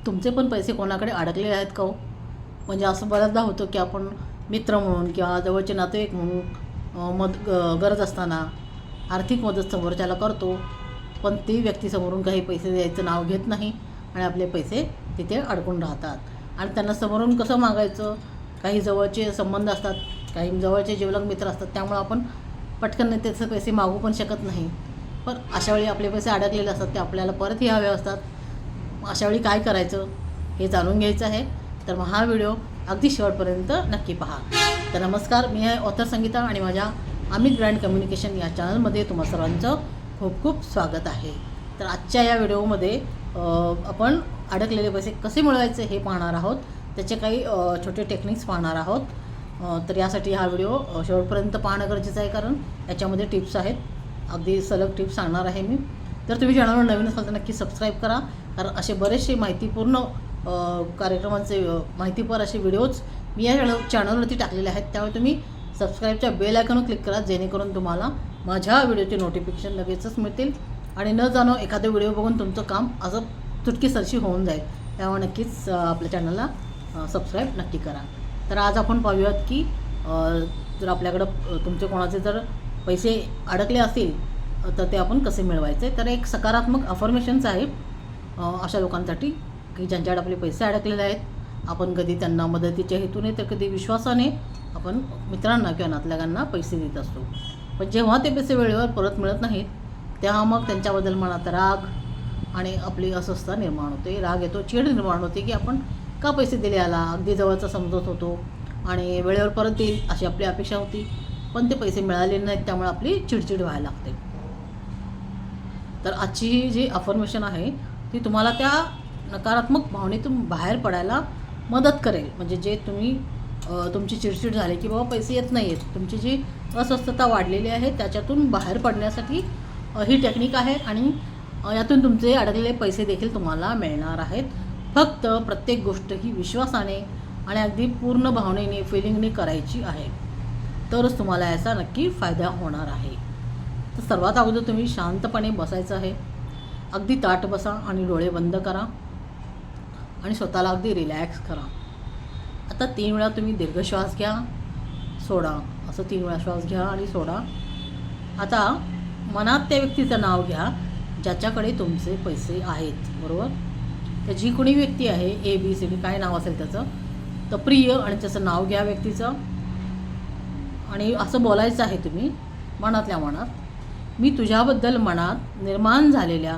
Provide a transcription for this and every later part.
तुमचे पण पैसे कोणाकडे अडकलेले आहेत का हो? म्हणजे असं बऱ्याचदा होतं की आपण मित्र म्हणून किंवा जवळचे नातेवाईक म्हणून गरज असताना आर्थिक मदत समोरच्याला करतो, पण ती व्यक्तीसमोरून काही पैसे द्यायचं नाव घेत नाही आणि आपले पैसे तिथे अडकून राहतात आणि त्यांना समोरून कसं मागायचं. काही जवळचे संबंध असतात, काही जवळचे जिवलग मित्र असतात, त्यामुळं आपण पटकन त्याचे पैसे मागू पण शकत नाही. पण अशावेळी आपले पैसे अडकलेले असतात, ते आपल्याला परतही हवे असतात. अशावेळी काय करायचं हे जाणून घ्यायचं आहे. तर मग हा व्हिडिओ अगदी शेवटपर्यंत नक्की पहा. तर नमस्कार, मी आहे ऑथर संगीता आणि माझ्या अमित ब्रँड कम्युनिकेशन या चॅनलमध्ये तुम्हा सर्वांचं खूप खूप स्वागत आहे. तर आजच्या या व्हिडिओमध्ये आपण अडकलेले पैसे कसे मिळवायचे हे पाहणार आहोत. त्याचे काही छोटे टेक्निक्स पाहणार आहोत. तर यासाठी हा व्हिडिओ शेवटपर्यंत पाहणं गरजेचं आहे, कारण याच्यामध्ये टिप्स आहेत, अगदी सलग टिप्स सांगणार आहे मी. तर तुम्ही चॅनलवर नवीन असाल तर नक्की सबस्क्राईब करा, कारण असे बरेचसे माहितीपूर्ण कार्यक्रमांचे माहितीपर असे व्हिडिओज मी या चॅनलवरती टाकलेले आहेत. त्यामुळे तुम्ही सबस्क्राईबच्या बेल आयकॉनवर क्लिक करा, जेणेकरून तुम्हाला माझ्या व्हिडिओचे नोटिफिकेशन लगेचच मिळतील आणि न जाणं एखादं व्हिडिओ बघून तुमचं काम असं चुटकीसरशी होऊन जाईल. त्यामुळे नक्कीच आपल्या चॅनलला सबस्क्राईब नक्की करा. तर आज आपण पाहूयात की जर आपल्याकडं तुमचे कोणाचे जर पैसे अडकले असतील तर ते आपण कसे मिळवायचे. तर एक सकारात्मक अफर्मेशन्स आहे अशा लोकांसाठी की ज्यांच्याकडे आपले पैसे अडकलेले आहेत. आपण कधी त्यांना मदतीच्या हेतूने तर कधी विश्वासाने आपण मित्रांना किंवा नातलगांना पैसे देत असतो. पण जेव्हा ते पैसे वेळेवर परत मिळत नाहीत, तेव्हा मग त्यांच्याबद्दल मनात राग आणि आपली अस्वस्थता निर्माण होते. राग येतो, चीड निर्माण होते की आपण का पैसे दिले याला, अगदी जवळचा समजत होतो आणि वेळेवर परत देईल अशी आपली अपेक्षा होती, पण ते पैसे मिळाले नाहीत, त्यामुळे आपली चिडचिड व्हायला लागते. तर आजची ही जी अफर्मेशन आहे ती तुम्हाला त्या नकारात्मक भावनेतून बाहेर पडायला मदत करेल. म्हणजे जे तुम्ही तुमची चिडचिड झाली की बाबा पैसे येत नाही आहेत, तुमची जी अस्वस्थता वाढलेली आहे त्याच्यातून बाहेर पडण्यासाठी ही टेक्निक आहे आणि यातून तुमचे अडकलेले पैसे देखील तुम्हाला मिळणार आहेत. फक्त प्रत्येक गोष्ट ही विश्वासाने आणि अगदी पूर्ण भावनेने फिलिंगने करायची आहे, तरच तुम्हाला याचा नक्की फायदा होणार आहे. तर सर्वात अगोदर तुम्ही शांतपणे बसायचं आहे. अगदी ताठ बसा आणि डोळे बंद करा आणि स्वतःला अगदी रिलॅक्स करा. आता 3 वेळा तुम्ही दीर्घ श्वास घ्या, सोडा. असं 3 वेळा श्वास घ्या आणि सोडा. आता मनात त्या व्यक्तीचं नाव घ्या ज्याच्याकडे तुमचे पैसे आहेत, बरोबर. तर जी कोणी व्यक्ती आहे, ABCD काय नाव असेल त्याचं, तर प्रिय आणि त्याचं नाव घ्या व्यक्तीचं आणि असं बोलायचं आहे तुम्ही मनातल्या मनात, मी तुझ्याबद्दल मनात निर्माण झालेल्या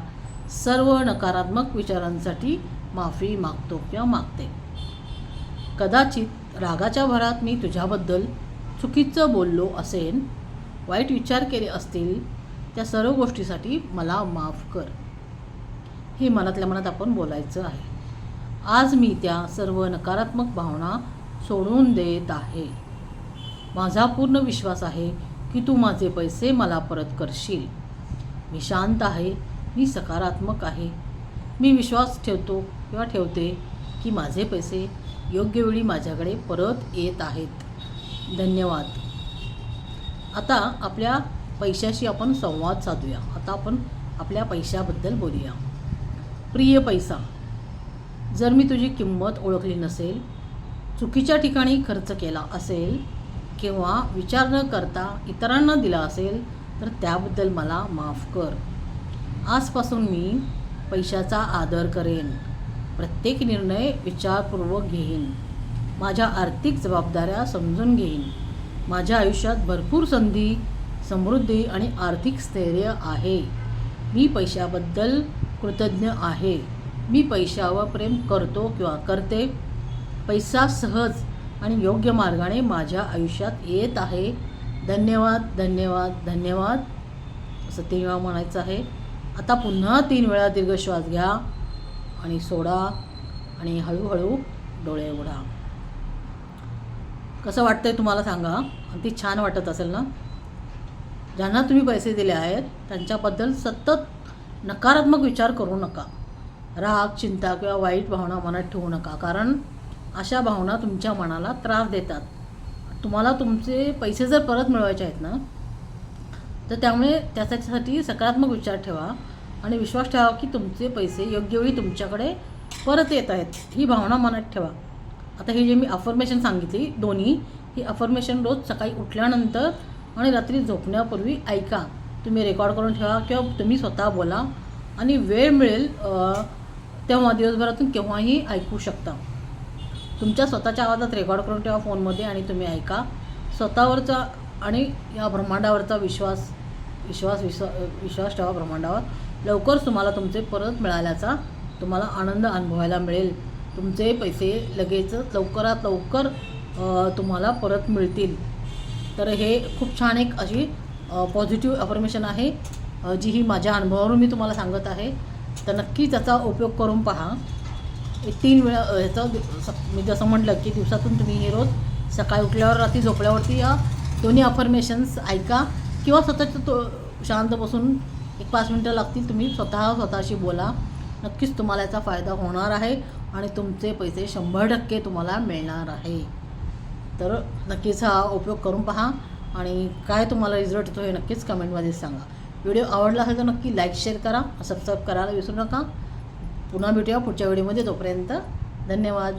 सर्व नकारात्मक विचारांसाठी माफी मागतो किंवा मागते. कदाचित रागाच्या भरात मी तुझ्याबद्दल चुकीचं बोललो असेन, वाईट विचार केले असतील, त्या सर्व गोष्टीसाठी मला माफ कर. हे मनातल्या मनात आपण बोलायचं आहे. आज मी त्या सर्व नकारात्मक भावना सोडून देत आहे. माझा पूर्ण विश्वास आहे की तू माझे पैसे मला परत करशील. मी शांत आहे, मी सकारात्मक आहे. मी विश्वास ठेवतो किंवा ठेवते की माझे पैसे योग्य वेळी माझ्याकडे परत येत आहेत. धन्यवाद. आता आपल्या पैशाशी आपण संवाद साधूया. आता आपण आपल्या पैशाबद्दल बोलूया. प्रिय पैसा, जर मी तुझी किंमत ओळखली नसेल, चुकीच्या ठिकाणी खर्च केला असेल किंवा विचार न करता इतरांना दिला असेल तर त्याबद्दल मला माफ कर. आजपासून मी पैशाचा आदर करेन, प्रत्येक निर्णय विचारपूर्वक घेईन, माझ्या आर्थिक जबाबदाऱ्या समजून घेईन. माझ्या आयुष्यात भरपूर संधी, समृद्धी आणि आर्थिक स्थैर्य आहे. मी पैशाबद्दल कृतज्ञ आहे. मी पैशावर प्रेम करतो किंवा करते. पैसा सहज आणि योग्य मार्गाने माझ्या आयुष्यात येत आहे. धन्यवाद, धन्यवाद, धन्यवाद. असं 3 वेळा म्हणायचं आहे. आता पुन्हा 3 वेळा दीर्घ श्वास घ्या आणि सोडा आणि हळूहळू डोळे उघडा. कसं वाटतंय तुम्हाला सांगा. अगदी छान वाटत असेल ना. ज्यांना तुम्ही पैसे दिले आहेत त्यांच्याबद्दल सतत नकारात्मक विचार करू नका. राग, चिंता किंवा वाईट भावना मनात ठेवू नका, कारण अशा भावना तुमच्या मनाला त्रास देतात. तुम्हाला तुमचे पैसे जर परत मिळवायचे आहेत ना, तर त्यामुळे त्याच्यासाठी सकारात्मक विचार ठेवा आणि विश्वास ठेवा की तुमचे पैसे योग्य वेळी तुमच्याकडे परत येत आहेत, ही भावना मनात ठेवा. आता हे जे मी अफर्मेशन सांगितली दोन्ही, ही अफर्मेशन रोज सकाळी उठल्यानंतर आणि रात्री झोपण्यापूर्वी ऐका. तुम्ही रेकॉर्ड करून ठेवा किंवा तुम्ही स्वतः बोला आणि वेळ मिळेल तेव्हा दिवसभरातून केव्हाही ऐकू शकता. तुमच्या स्वतःच्या आवाजात रेकॉर्ड करून ठेवा फोनमध्ये आणि तुम्ही ऐका. स्वतःवरचा आणि या ब्रह्मांडावरचा विश्वास ठेवा ब्रह्मांडावर. लवकरच तुम्हाला तुमचे परत मिळाल्याचा तुम्हाला आनंद अनुभवायला मिळेल. तुमचे पैसे लगेचच लवकरात लवकर तुम्हाला परत मिळतील. तर हे खूप छान एक अशी पॉझिटिव्ह अफर्मेशन आहे, जी ही माझ्या अनुभवावरून मी तुम्हाला सांगत आहे. तर नक्की त्याचा उपयोग करून पहा. 3 वेळा ह्याचं मी जसं म्हटलं की दिवसातून तुम्ही हे रोज सकाळी उठल्यावर रात्री झोपल्यावरती या दोन्ही अफर्मेशन्स ऐका किंवा स्वतःचं शांत बसून 1-5 मिनटं लागतील, तुम्ही स्वतःशी बोला. नक्कीच तुम्हाला याचा फायदा होणार आहे आणि तुमचे पैसे 100% तुम्हाला मिळणार आहे. तर नक्कीच हा उपयोग करून पहा आणि काय तुम्हाला रिझल्ट येतो हे नक्कीच कमेंटमध्ये सांगा. व्हिडिओ आवडला असेल तर नक्की लाईक शेअर करा, सबस्क्राईब करायला विसरू नका. पुन्हा भेटूया पुढच्या व्हिडिओमध्ये. तोपर्यंत धन्यवाद.